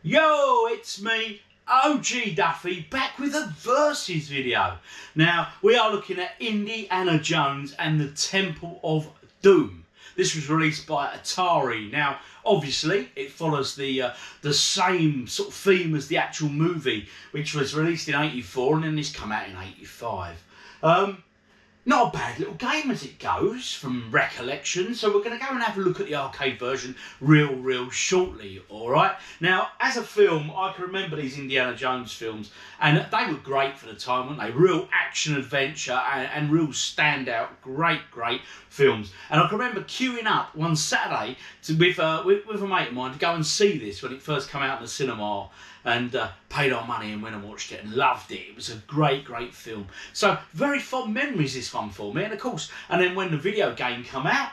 Yo, it's me, OGDuffy, back with a Versus video. Now, we are looking at Indiana Jones and the Temple of Doom. This was released by Atari. Now, obviously, it follows the same sort of theme as the actual movie, which was released in '84, and then this come out in '85. Not a bad little game as it goes, from recollection. So we're going to go and have a look at the arcade version real shortly, alright? Now, as a film, I can remember these Indiana Jones films, and they were great for the time, weren't they? Real action-adventure and real standout, great films. And I can remember queuing up one Saturday with a mate of mine to go and see this when it first came out in the cinema. And paid our money and went and watched it and loved it. It was a great film. So very fond memories this one for me, and of course, and then when the video game come out,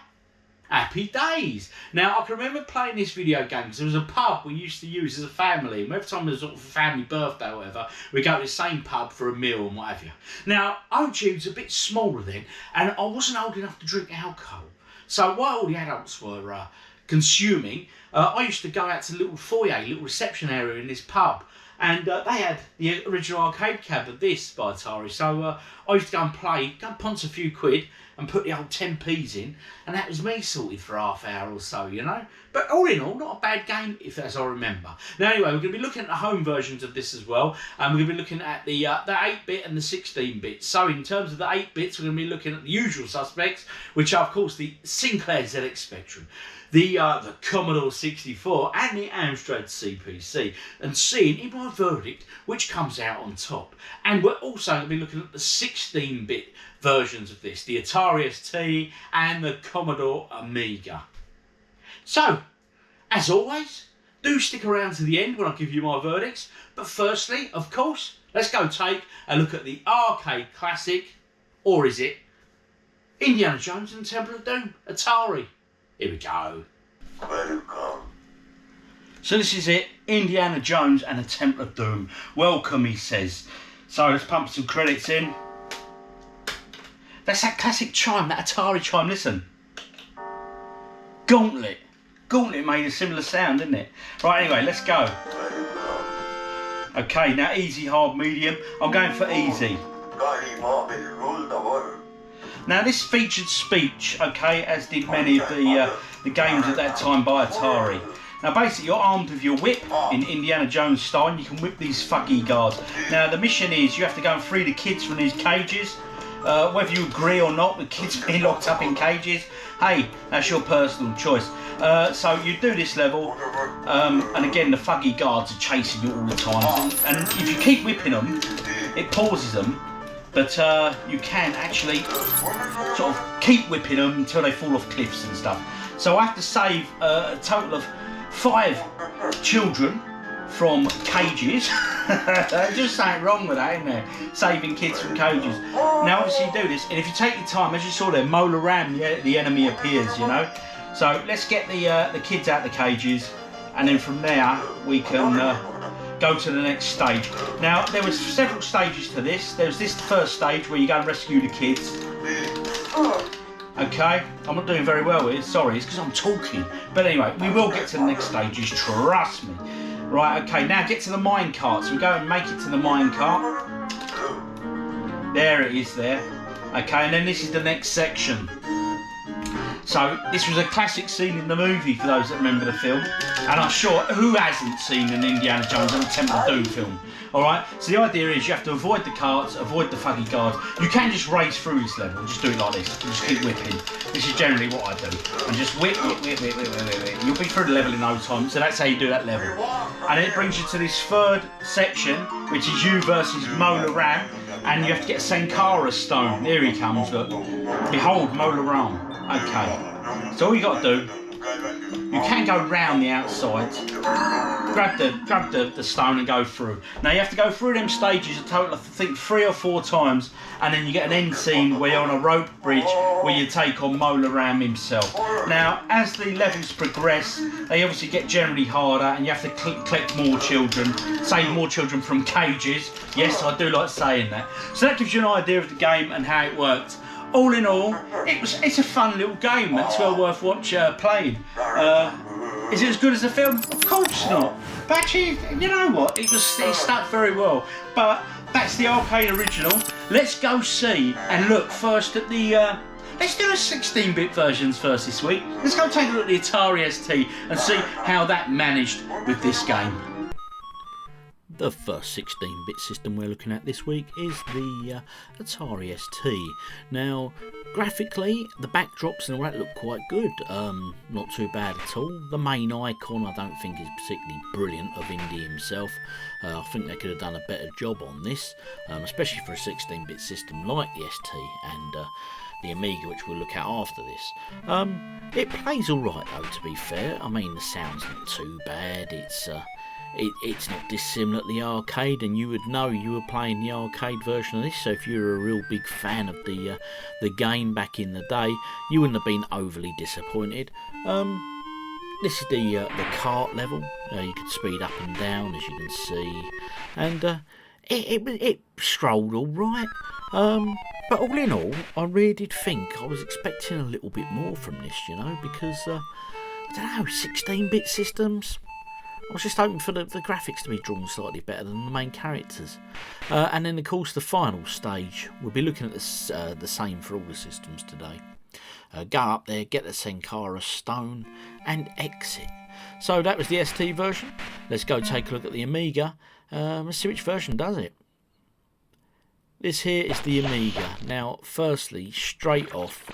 happy days. Now I can remember playing this video game because there was a pub we used to use as a family, and every time there was sort of a family birthday or whatever, we go to the same pub for a meal and what have you. Now OG was a bit smaller then, and I wasn't old enough to drink alcohol. So while all the adults were consuming, I used to go out to the little foyer, little reception area in this pub, and they had the original arcade cab of this by Atari. So I used to go and play, go and ponce a few quid and put the old 10p's in, and that was me sorted for half hour or so, you know. But all in all, not a bad game, if as I remember. Now anyway, we're going to be looking at the home versions of this as well, and we're going to be looking at the 8-bit and the 16-bit. So in terms of the 8-bits, we're going to be looking at the usual suspects, which are of course the Sinclair ZX Spectrum, the Commodore 64 and the Amstrad CPC, and seeing in my verdict which comes out on top. And we're also going to be looking at the 16-bit versions of this, the Atari ST and the Commodore Amiga. So, as always, do stick around to the end when I give you my verdicts. But firstly, of course, let's go take a look at the arcade classic, or is it Indiana Jones and the Temple of Doom, Atari. Here we go. Welcome. So this is it, Indiana Jones and the Temple of Doom. Welcome, he says. So let's pump some credits in. That's that classic chime, that Atari chime, listen. Gauntlet. Gauntlet made a similar sound, didn't it? Right, anyway, let's go. Okay, now easy, hard, medium. I'm going for easy. Now this featured speech, okay, as did many of the games at that time by Atari. Now basically you're armed with your whip in Indiana Jones style, and you can whip these fuggy guards. Now the mission is you have to go and free the kids from these cages. Whether you agree or not with kids being locked up in cages, hey, that's your personal choice. So you do this level, and again the fuggy guards are chasing you all the time. And if you keep whipping them, it pauses them. But you can actually sort of keep whipping them until they fall off cliffs and stuff. So I have to save a total of 5 children from cages. Just something wrong with that, isn't there? Saving kids from cages. Now obviously you do this, and if you take your time, as you saw there, Mola Ram, the enemy appears, you know. So let's get the kids out of the cages, and then from there we can go to the next stage. Now there was several stages to this. There was this first stage where you go and rescue the kids. Okay, I'm not doing very well here, sorry, it's because I'm talking. But anyway, we will get to the next stages, trust me. Right, okay, now get to the mine cart. So we go and make it to the mine cart. There it is there. Okay, and then this is the next section. So this was a classic scene in the movie for those that remember the film, and I'm sure who hasn't seen an Indiana Jones and the Temple of Doom film. Alright, so the idea is you have to avoid the carts, avoid the fuggy guards. You can just race through this level, just do it like this, just keep whipping. This is generally what I do. And just whip. You'll be through the level in no time, so that's how you do that level. And then it brings you to this third section, which is you versus Mola Ram, and you have to get a Sankara stone. There he comes, look. Behold Mola Ram. Okay, so all you got to do, you can go round the outside, grab the stone and go through. Now you have to go through them stages a total of I think 3 or 4 times, and then you get an end scene where you're on a rope bridge where you take on Mola Ram himself. Now as the levels progress, they obviously get generally harder, and you have to collect more children, save more children from cages. Yes, I do like saying that. So that gives you an idea of the game and how it worked. All in all, it's a fun little game that's well worth playing. Is it as good as the film? Of course not. But actually, you know what? It stuck very well. But that's the arcade original. Let's go see and look first at the. Let's do the 16-bit versions first this week. Let's go take a look at the Atari ST and see how that managed with this game. The first 16-bit system we're looking at this week is the Atari ST. Now, graphically, the backdrops and all that look quite good. Not too bad at all. The main icon I don't think is particularly brilliant of Indy himself. I think they could have done a better job on this, especially for a 16-bit system like the ST and the Amiga, which we'll look at after this. It plays alright though, to be fair. I mean, the sound's not too bad. It's not dissimilar to the arcade, and you would know you were playing the arcade version of this. So if you're a real big fan of the game back in the day, you wouldn't have been overly disappointed. This is the kart level. You could speed up and down, as you can see, and it strolled all right. But all in all, I really did think I was expecting a little bit more from this, you know, because I don't know, 16-bit systems. I was just hoping for the graphics to be drawn slightly better than the main characters. And then, of course, the final stage. We'll be looking at the same for all the systems today. Go up there, get the Sinclair stone, and exit. So that was the ST version. Let's go take a look at the Amiga. Let's see which version does it. This here is the Amiga. Now, firstly, straight off,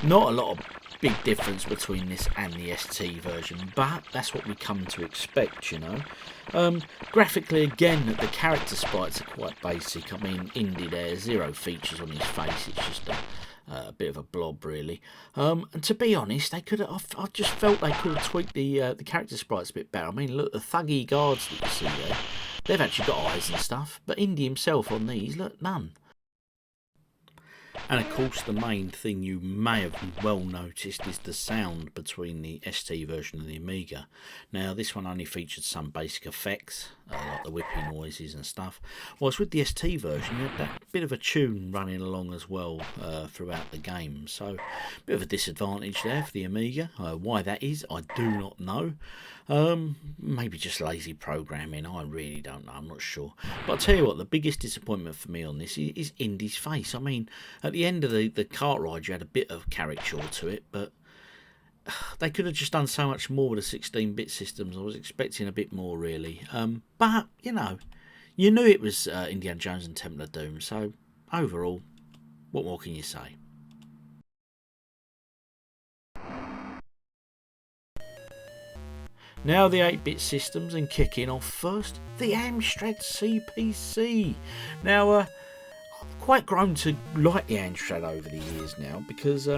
not a lot of big difference between this and the ST version, but that's what we come to expect, you know. Graphically, again, the character sprites are quite basic. I mean, Indy there, zero features on his face. It's just a bit of a blob, really. And to be honest, they could have. I just felt they could have tweaked the character sprites a bit better. I mean, look, the thuggy guards that you see there, they've actually got eyes and stuff, but Indy himself on these, look, none. And of course, the main thing you may have well noticed is the sound between the ST version and the Amiga. Now, this one only featured some basic effects, like the whipping noises and stuff. Whilst with the ST version, you had that bit of a tune running along as well throughout the game. So, a bit of a disadvantage there for the Amiga. Why that is, I do not know. Maybe just lazy programming, I really don't know, I'm not sure. But I'll tell you what, the biggest disappointment for me on this is Indy's face. I mean, at the end of the kart ride you had a bit of caricature to it, but they could have just done so much more with the 16-bit systems. I was expecting a bit more, really. But, you know, you knew it was Indiana Jones and Temple of Doom, so overall, what more can you say? Now the 8-bit systems, and kicking off first, the Amstrad CPC. Now, I've quite grown to like the Amstrad over the years now, because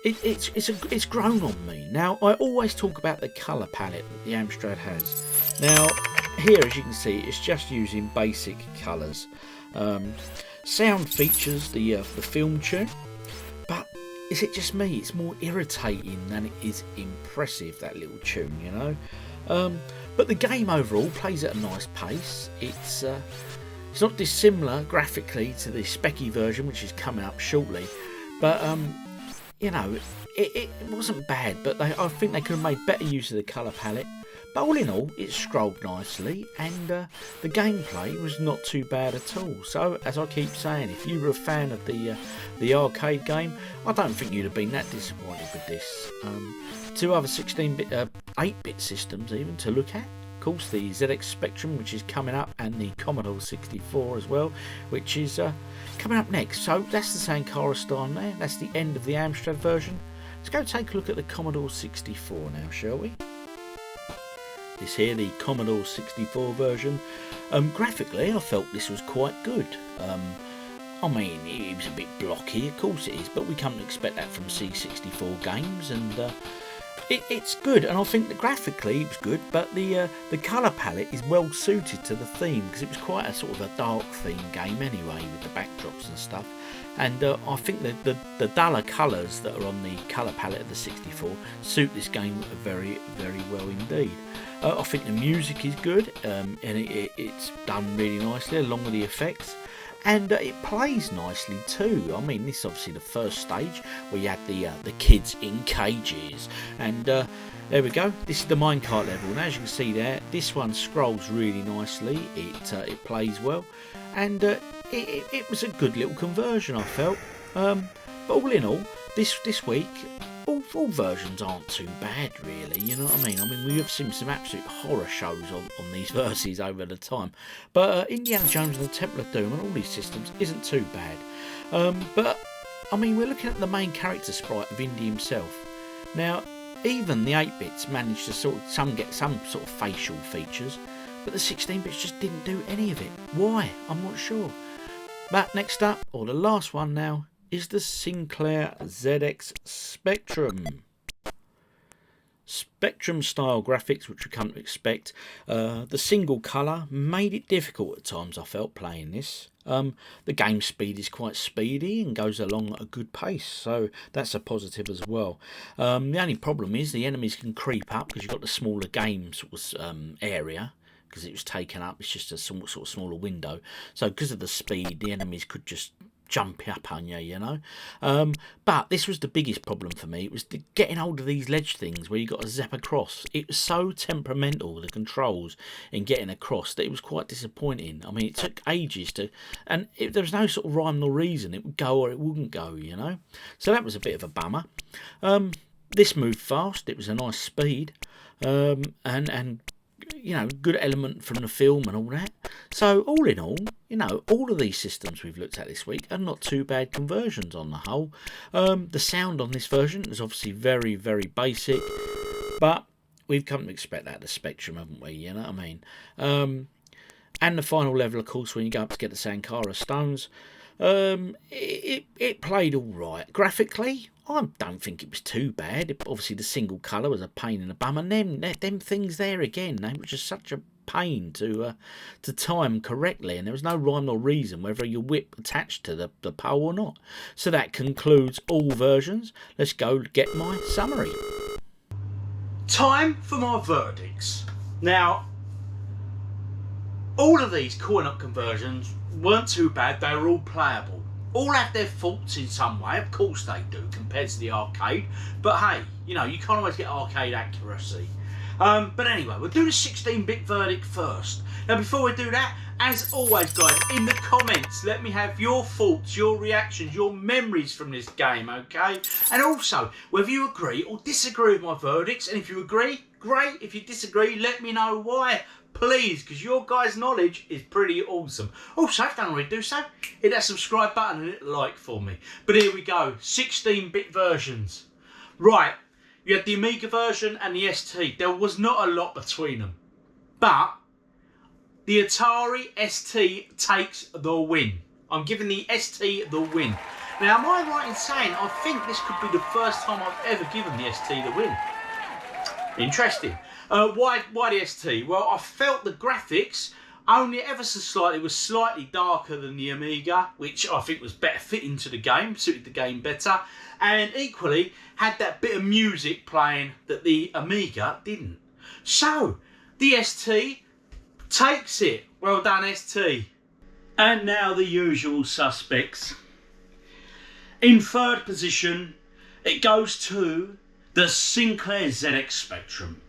it's grown on me. Now, I always talk about the colour palette that the Amstrad has. Now, here, as you can see, it's just using basic colours. Sound features the film tune, but is it just me? It's more irritating than it is impressive, that little tune, you know. But the game overall plays at a nice pace. It's not dissimilar graphically to the specky version, which is coming up shortly. But you know, it wasn't bad. But I think they could have made better use of the colour palette. But all in all, it scrolled nicely, and the gameplay was not too bad at all. So, as I keep saying, if you were a fan of the arcade game, I don't think you'd have been that disappointed with this. Two other 16-bit, 8-bit systems even to look at. Of course, the ZX Spectrum, which is coming up, and the Commodore 64 as well, which is coming up next. So that's the Sinclair style there. That's the end of the Amstrad version. Let's go take a look at the Commodore 64 now, shall we? This here, the Commodore 64 version. Graphically, I felt this was quite good. I mean, it was a bit blocky, of course it is, but we come to expect that from C64 games, and it's good. And I think that graphically it was good, but the colour palette is well suited to the theme, because it was quite a sort of a dark theme game anyway, with the backdrops and stuff. And I think that the duller colours that are on the colour palette of the 64 suit this game very, very well indeed. I think the music is good, and it's done really nicely along with the effects. and it plays nicely too. I mean, this is obviously the first stage where you had the kids in cages, and there we go. This is the minecart level, and as you can see there, this one scrolls really nicely. It plays well, and it was a good little conversion, I felt. But all in all, this week, all versions aren't too bad, really. You know what I mean? I mean, we have seen some absolute horror shows on these verses over the time, but Indiana Jones and the Temple of Doom on all these systems isn't too bad. But I mean, we're looking at the main character sprite of Indy himself. Now, even the 8-bits managed to get some sort of facial features, but the 16-bits just didn't do any of it. Why? I'm not sure. But next up, or the last one now, is the Sinclair ZX Spectrum. Spectrum style graphics, which we come to expect. The single colour made it difficult at times, I felt, playing this. The game speed is quite speedy and goes along at a good pace, so that's a positive as well. The only problem is the enemies can creep up because you've got the smaller game area, because it was taken up. It's just a sort of smaller window, so because of the speed, the enemies could just jump up on you, you know. But this was the biggest problem for me. It was getting hold of these ledge things where you got to zap across. It was so temperamental, the controls in getting across, that it was quite disappointing. I mean, it took ages to, and there was no sort of rhyme nor reason. It would go or it wouldn't go, you know. So that was a bit of a bummer. This moved fast. It was a nice speed, and you know, good element from the film and all that. So all in all, you know, all of these systems we've looked at this week are not too bad conversions on the whole. The sound on this version is obviously very, very basic, but we've come to expect that, the Spectrum, haven't we? You know what I mean? And the final level, of course, when you go up to get the Sankara stones, it played all right. Graphically, I don't think it was too bad. Obviously, the single colour was a pain in the bum, and them things there again, they were just such a pain to time correctly, and there was no rhyme or reason whether your whip attached to the pole or not. So that concludes all versions. Let's go get my summary. Time for my verdicts. Now, all of these coin-op conversions weren't too bad. They were all playable. All have their faults in some way, of course they do, compared to the arcade. But hey, you know, you can't always get arcade accuracy. But anyway, we'll do the 16-bit verdict first. Now, before we do that, as always, guys, in the comments, let me have your thoughts, your reactions, your memories from this game, okay? And also, whether you agree or disagree with my verdicts. And if you agree, great. If you disagree, let me know why. Please, because your guys' knowledge is pretty awesome. Also, if you don't already do so, hit that subscribe button and hit a like for me. But here we go, 16-bit versions. Right, you had the Amiga version and the ST. There was not a lot between them. But the Atari ST takes the win. I'm giving the ST the win. Now, am I right in saying I think this could be the first time I've ever given the ST the win? Interesting. Why the ST? Well, I felt the graphics only ever so slightly was slightly darker than the Amiga, which I think was better fitting to the game, suited the game better, and equally had that bit of music playing that the Amiga didn't. So, the ST takes it. Well done, ST. And now the usual suspects. In third position, it goes to the Sinclair ZX Spectrum.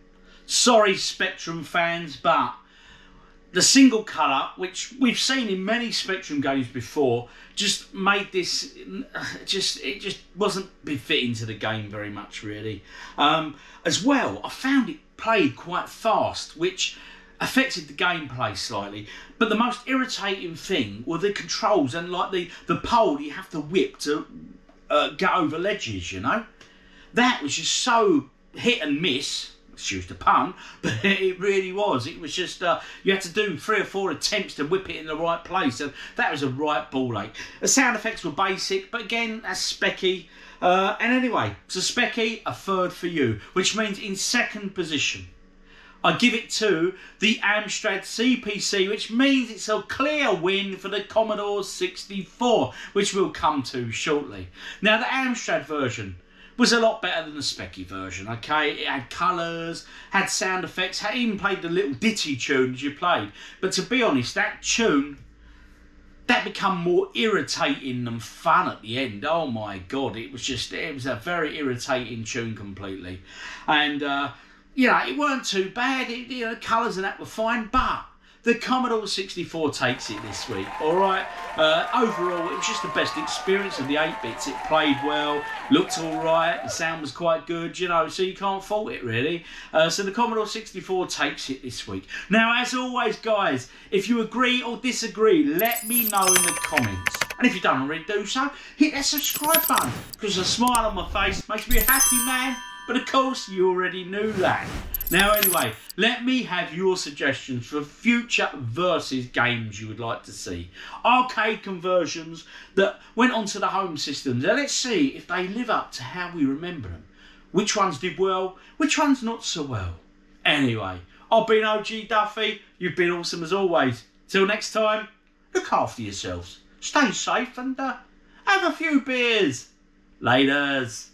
Sorry, Spectrum fans, but the single colour, which we've seen in many Spectrum games before, just made this, it just wasn't befitting to the game very much, really. As well, I found it played quite fast, which affected the gameplay slightly. But the most irritating thing were the controls and like the pole you have to whip to get over ledges, you know? That was just so hit and miss. Excuse the pun, but it really was. It was just, you had to do 3 or 4 attempts to whip it in the right place, and that was a right ball ache. The sound effects were basic, but again, that's specky. And anyway, so specky, a third for you, which means in second position, I give it to the Amstrad CPC, which means it's a clear win for the Commodore 64, which we'll come to shortly. Now, the Amstrad version was a lot better than the specky version, okay? It had colours, had sound effects, had even played the little ditty tunes you played. But to be honest, that tune that become more irritating than fun at the end. Oh my God, it was a very irritating tune completely. And, it weren't too bad. The colours and that were fine, but the Commodore 64 takes it this week, alright? Overall, it was just the best experience of the 8-bits. It played well, looked alright, the sound was quite good, so you can't fault it really. So the Commodore 64 takes it this week. Now, as always, guys, if you agree or disagree, let me know in the comments. And if you don't already do so, hit that subscribe button, because a smile on my face makes me a happy man. But of course, you already knew that. Now anyway, let me have your suggestions for future Versus games you would like to see. Arcade conversions that went onto the home systems. Now let's see if they live up to how we remember them. Which ones did well, which ones not so well. Anyway, I've been OGDuffy. You've been awesome as always. Till next time, look after yourselves. Stay safe and have a few beers. Laters.